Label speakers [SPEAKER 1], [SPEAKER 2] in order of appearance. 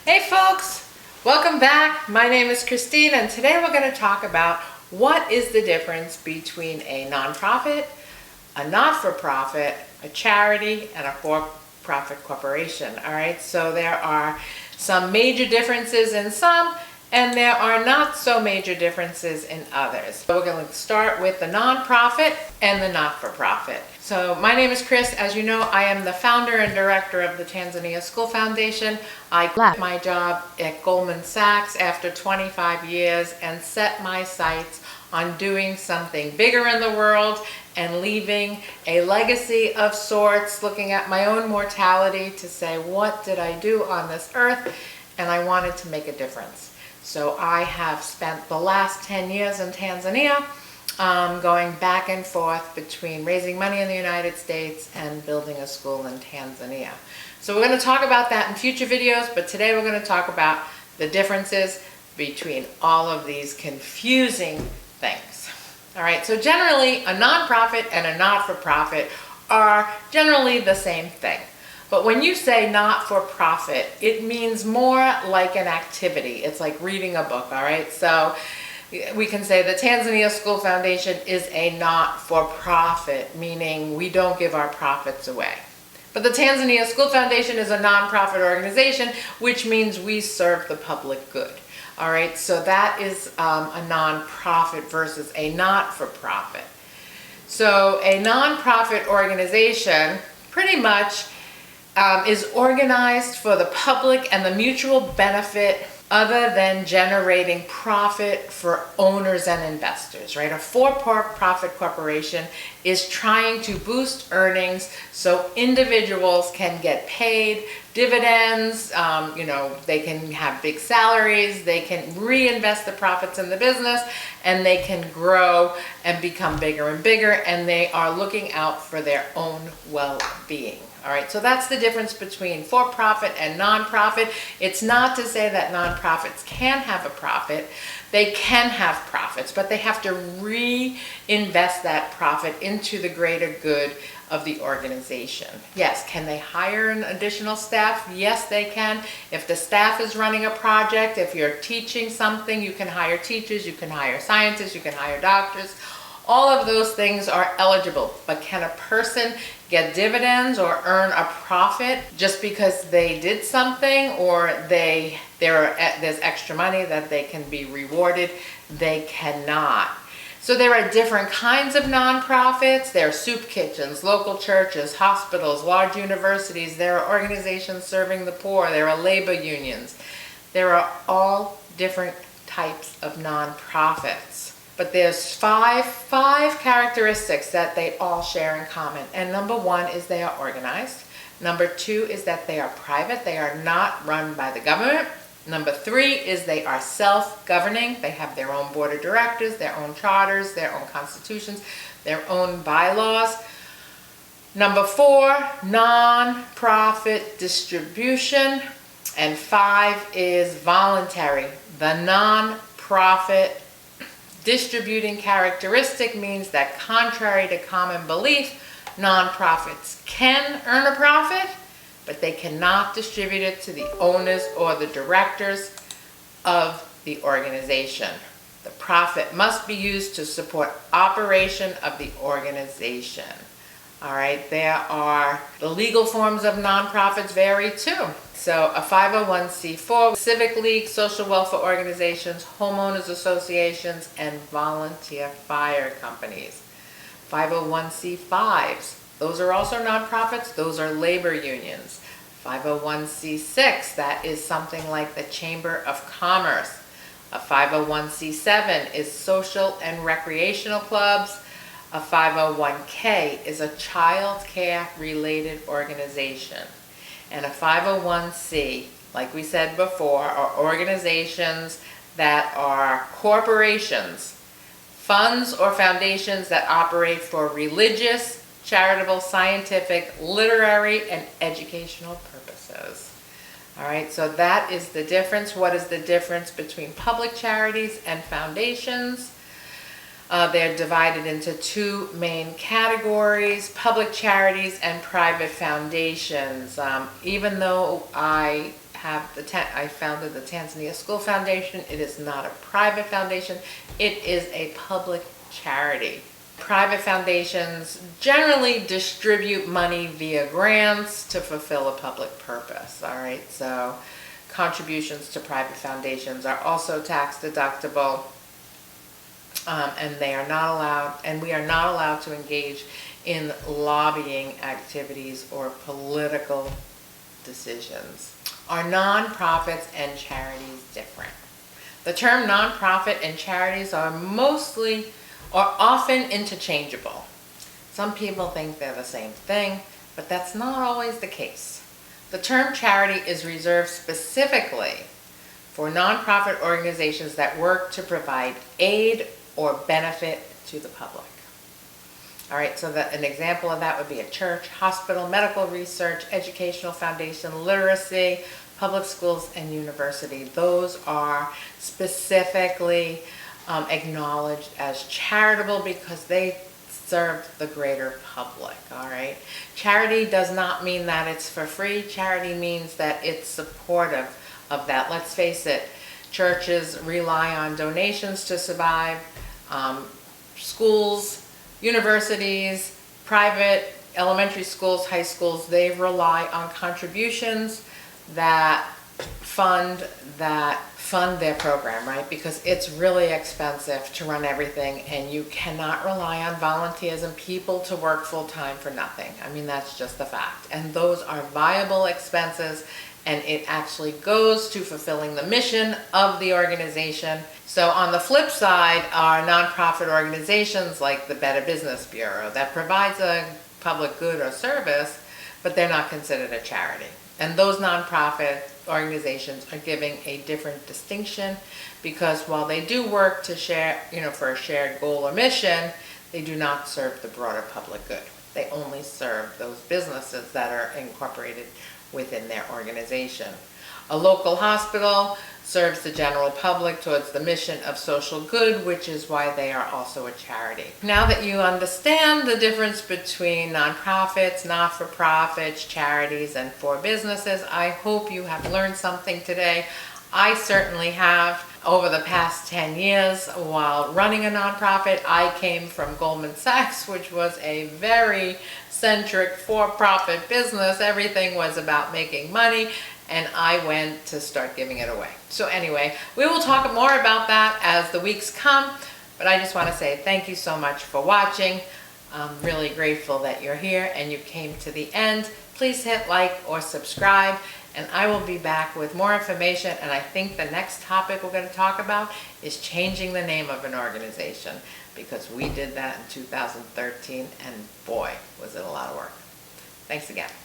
[SPEAKER 1] Hey folks, welcome back. My name is Christine and today we're going to talk about what is the difference between a nonprofit, a not-for-profit, a charity, and a for-profit corporation. All right, so there are some major differences in some and there are not so major differences in others. So we're going to start with the nonprofit and the not-for-profit. So my name is Chris. As you know, I am the founder and director of the Tanzania School Foundation. I left my job at Goldman Sachs after 25 years and set my sights on doing something bigger in the world and leaving a legacy of sorts, looking at my own mortality to say, what did I do on this earth? And I wanted to make a difference. So I have spent the last 10 years in Tanzania going back and forth between raising money in the United States and building a school in Tanzania. So we're going to talk about that in future videos, but today we're going to talk about the differences between all of these confusing things. All right, so generally a nonprofit and a not-for-profit are generally the same thing. But when you say not-for-profit, it means more like an activity. It's like reading a book, all right? So we can say the Tanzania School Foundation is a not-for-profit, meaning we don't give our profits away. But the Tanzania School Foundation is a nonprofit organization, which means we serve the public good. All right, so that is a nonprofit versus a not-for-profit. So a nonprofit organization pretty much is organized for the public and the mutual benefit other than generating profit for owners and investors, right? A for-profit corporation is trying to boost earnings so individuals can get paid dividends, they can have big salaries, they can reinvest the profits in the business, and they can grow and become bigger and bigger, and they are looking out for their own well-being. All right, so that's the difference between for-profit and nonprofit. It's not to say that nonprofits can have a profit. They can have profits, but they have to reinvest that profit into the greater good of the organization. Yes, can they hire an additional staff? Yes, they can. If the staff is running a project, if you're teaching something, you can hire teachers, you can hire scientists, you can hire doctors. All of those things are eligible, but can a person get dividends or earn a profit just because they did something or there's extra money that they can be rewarded? They cannot. So there are different kinds of nonprofits. There are soup kitchens, local churches, hospitals, large universities. There are organizations serving the poor. There are labor unions. There are all different types of nonprofits. But there's five characteristics that they all share in common. And number one is they are organized. Number two is that they are private. They are not run by the government. Number three is they are self-governing. They have their own board of directors, their own charters, their own constitutions, their own bylaws. Number four, non-profit distribution. And five is voluntary. The non-profit distributing characteristic means that contrary to common belief, nonprofits can earn a profit, but they cannot distribute it to the owners or the directors of the organization. The profit must be used to support operation of the organization. All right, the legal forms of nonprofits vary too. So a 501c4, civic league, social welfare organizations, homeowners associations, and volunteer fire companies. 501c5s, those are also nonprofits, those are labor unions. 501c6, that is something like the Chamber of Commerce. A 501c7 is social and recreational clubs. A 501k is a child care related organization. And a 501c, like we said before, are organizations that are corporations, funds or foundations that operate for religious, charitable, scientific, literary, and educational purposes. All right, so that is the difference. What is the difference between public charities and foundations? They're divided into two main categories, public charities and private foundations. Even though I I founded the Tanzania School Foundation. It is not a private foundation. It is a public charity. Private foundations generally distribute money via grants to fulfill a public purpose, all right? So contributions to private foundations are also tax deductible, and we are not allowed to engage in lobbying activities or political decisions. Are nonprofits and charities different? The term nonprofit and charities are often interchangeable. Some people think they're the same thing, but that's not always the case. The term charity is reserved specifically for nonprofit organizations that work to provide aid or benefit to the public. All right, so an example of that would be a church, hospital, medical research, educational foundation, literacy, public schools, and university. Those are specifically acknowledged as charitable because they serve the greater public, all right? Charity does not mean that it's for free. Charity means that it's supportive of that. Let's face it, churches rely on donations to survive. Schools, universities, private elementary schools, high schools, they rely on contributions that fund their program, right? Because it's really expensive to run everything, and you cannot rely on volunteers and people to work full-time for nothing. I mean, that's just the fact. And those are viable expenses, and it actually goes to fulfilling the mission of the organization. So on the flip side are nonprofit organizations like the Better Business Bureau that provides a public good or service, but they're not considered a charity. And those nonprofit organizations are giving a different distinction, because while they do work to share, for a shared goal or mission, they do not serve the broader public good. They only serve those businesses that are incorporated within their organization. A local hospital serves the general public towards the mission of social good, which is why they are also a charity. Now that you understand the difference between nonprofits, not-for-profits, charities, and for businesses, I hope you have learned something today. I certainly have. Over the past 10 years, while running a nonprofit, I came from Goldman Sachs, which was a very centric for-profit business. Everything was about making money, and I went to start giving it away. So anyway, we will talk more about that as the weeks come, but I just want to say thank you so much for watching. I'm really grateful that you're here and you came to the end. Please hit like or subscribe, and I will be back with more information. And I think the next topic we're going to talk about is changing the name of an organization, because we did that in 2013, and boy, was it a lot of work. Thanks again.